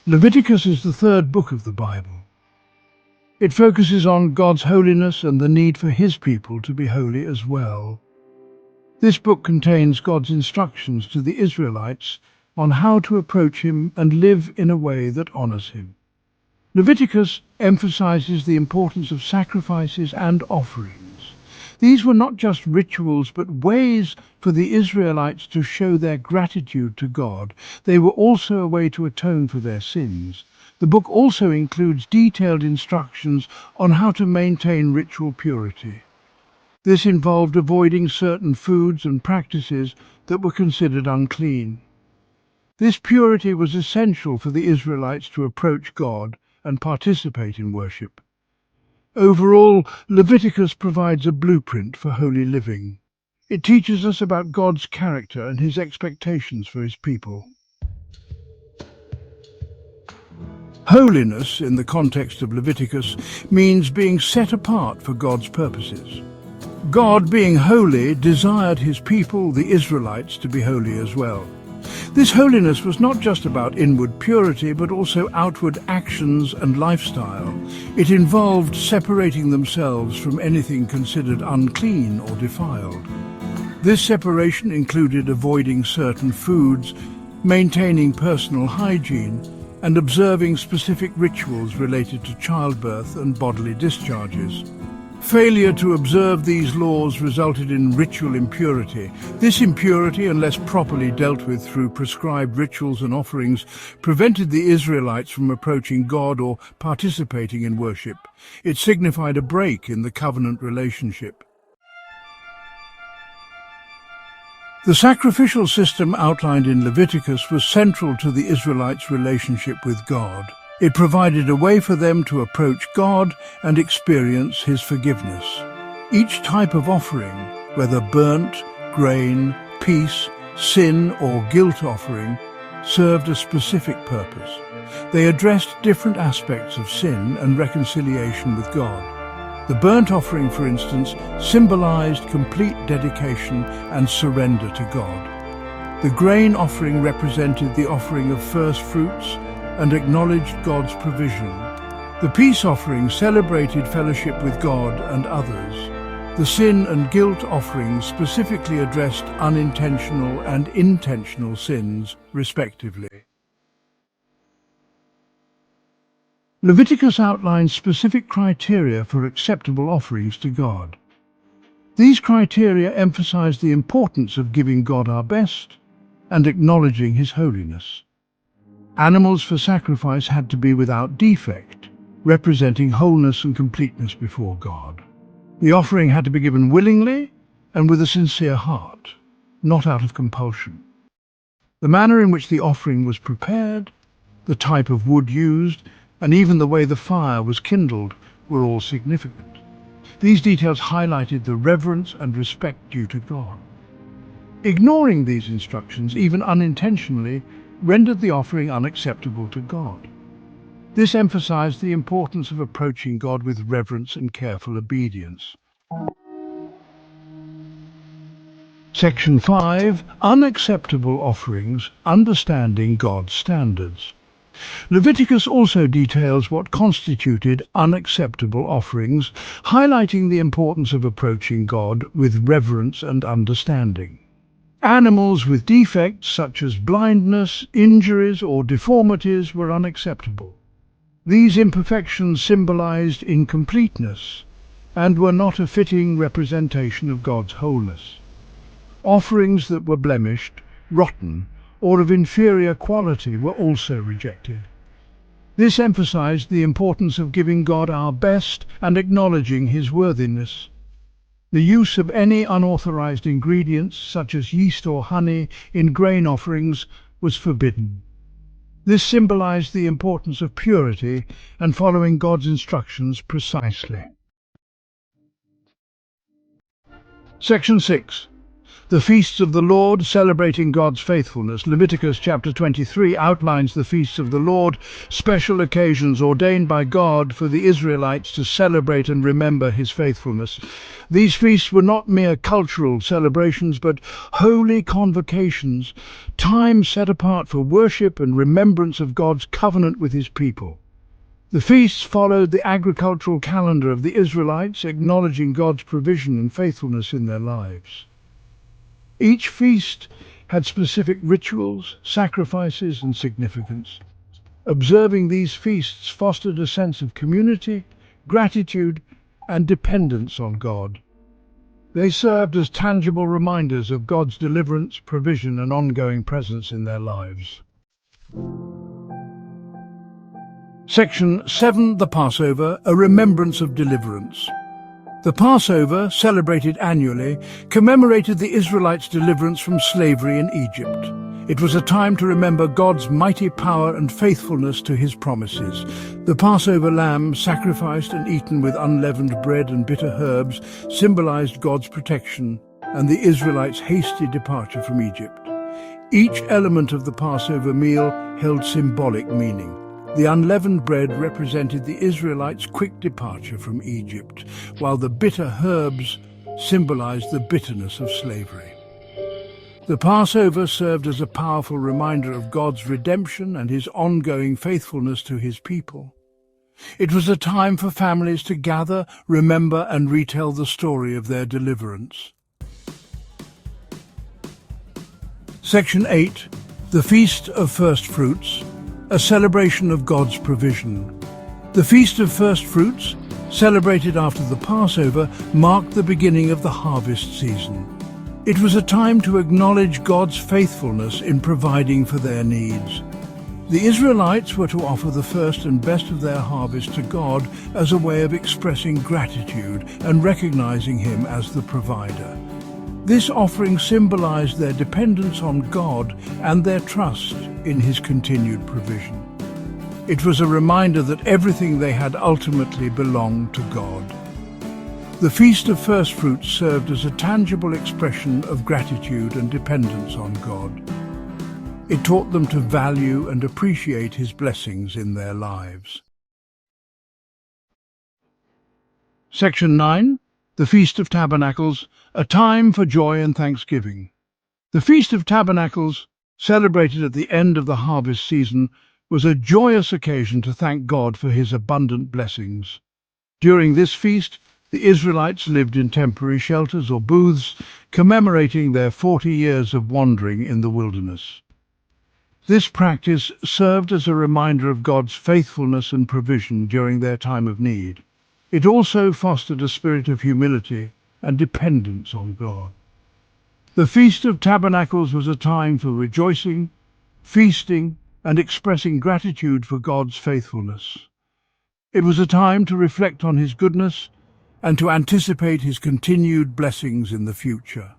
Leviticus is the third book of the Bible. It focuses on God's holiness and the need for His people to be holy as well. This book contains God's instructions to the Israelites on how to approach Him and live in a way that honors Him. Leviticus emphasizes the importance of sacrifices and offerings. These were not just rituals, but ways for the Israelites to show their gratitude to God. They were also a way to atone for their sins. The book also includes detailed instructions on how to maintain ritual purity. This involved avoiding certain foods and practices that were considered unclean. This purity was essential for the Israelites to approach God and participate in worship. Overall, Leviticus provides a blueprint for holy living. It teaches us about God's character and His expectations for His people. Holiness, in the context of Leviticus, means being set apart for God's purposes. God, being holy, desired His people, the Israelites, to be holy as well. This holiness was not just about inward purity, but also outward actions and lifestyle. It involved separating themselves from anything considered unclean or defiled. This separation included avoiding certain foods, maintaining personal hygiene, and observing specific rituals related to childbirth and bodily discharges. Failure to observe these laws resulted in ritual impurity. This impurity, unless properly dealt with through prescribed rituals and offerings, prevented the Israelites from approaching God or participating in worship. It signified a break in the covenant relationship. The sacrificial system outlined in Leviticus was central to the Israelites' relationship with God. It provided a way for them to approach God and experience His forgiveness. Each type of offering, whether burnt, grain, peace, sin or guilt offering, served a specific purpose. They addressed different aspects of sin and reconciliation with God. The burnt offering, for instance, symbolized complete dedication and surrender to God. The grain offering represented the offering of first fruits and acknowledged God's provision. The peace offering celebrated fellowship with God and others. The sin and guilt offerings specifically addressed unintentional and intentional sins, respectively. Leviticus outlines specific criteria for acceptable offerings to God. These criteria emphasize the importance of giving God our best and acknowledging His holiness. Animals for sacrifice had to be without defect, representing wholeness and completeness before God. The offering had to be given willingly and with a sincere heart, not out of compulsion. The manner in which the offering was prepared, the type of wood used, and even the way the fire was kindled were all significant. These details highlighted the reverence and respect due to God. Ignoring these instructions, even unintentionally, rendered the offering unacceptable to God. This emphasized the importance of approaching God with reverence and careful obedience. Section 5. Unacceptable offerings, understanding God's standards. Leviticus also details what constituted unacceptable offerings, highlighting the importance of approaching God with reverence and understanding. Animals with defects such as blindness, injuries, or deformities were unacceptable. These imperfections symbolized incompleteness and were not a fitting representation of God's wholeness. Offerings that were blemished, rotten, or of inferior quality were also rejected. This emphasized the importance of giving God our best and acknowledging His worthiness. The use of any unauthorized ingredients, such as yeast or honey, in grain offerings was forbidden. This symbolized the importance of purity and following God's instructions precisely. Section 6. The feasts of the Lord, celebrating God's faithfulness. Leviticus chapter 23 outlines the feasts of the Lord, special occasions ordained by God for the Israelites to celebrate and remember his faithfulness. These feasts were not mere cultural celebrations, but holy convocations, time set apart for worship and remembrance of God's covenant with his people. The feasts followed the agricultural calendar of the Israelites, acknowledging God's provision and faithfulness in their lives. Each feast had specific rituals, sacrifices, and significance. Observing these feasts fostered a sense of community, gratitude, and dependence on God. They served as tangible reminders of God's deliverance, provision, and ongoing presence in their lives. Section 7, the Passover, a remembrance of deliverance. The Passover, celebrated annually, commemorated the Israelites' deliverance from slavery in Egypt. It was a time to remember God's mighty power and faithfulness to his promises. The Passover lamb, sacrificed and eaten with unleavened bread and bitter herbs, symbolized God's protection and the Israelites' hasty departure from Egypt. Each element of the Passover meal held symbolic meaning. The unleavened bread represented the Israelites' quick departure from Egypt, while the bitter herbs symbolized the bitterness of slavery. The Passover served as a powerful reminder of God's redemption and his ongoing faithfulness to his people. It was a time for families to gather, remember, and retell the story of their deliverance. Section 8, the Feast of First Fruits, a celebration of God's provision. The Feast of First Fruits, celebrated after the Passover, marked the beginning of the harvest season. It was a time to acknowledge God's faithfulness in providing for their needs. The Israelites were to offer the first and best of their harvest to God as a way of expressing gratitude and recognizing him as the provider. This offering symbolized their dependence on God and their trust in his continued provision. It was a reminder that everything they had ultimately belonged to God. The Feast of First Fruits served as a tangible expression of gratitude and dependence on God. It taught them to value and appreciate his blessings in their lives. Section 9, the Feast of Tabernacles, a time for joy and thanksgiving. The Feast of Tabernacles, celebrated at the end of the harvest season, was a joyous occasion to thank God for his abundant blessings. During this feast, the Israelites lived in temporary shelters or booths, commemorating their 40 years of wandering in the wilderness. This practice served as a reminder of God's faithfulness and provision during their time of need. It also fostered a spirit of humility and dependence on God. The Feast of Tabernacles was a time for rejoicing, feasting, and expressing gratitude for God's faithfulness. It was a time to reflect on his goodness and to anticipate his continued blessings in the future.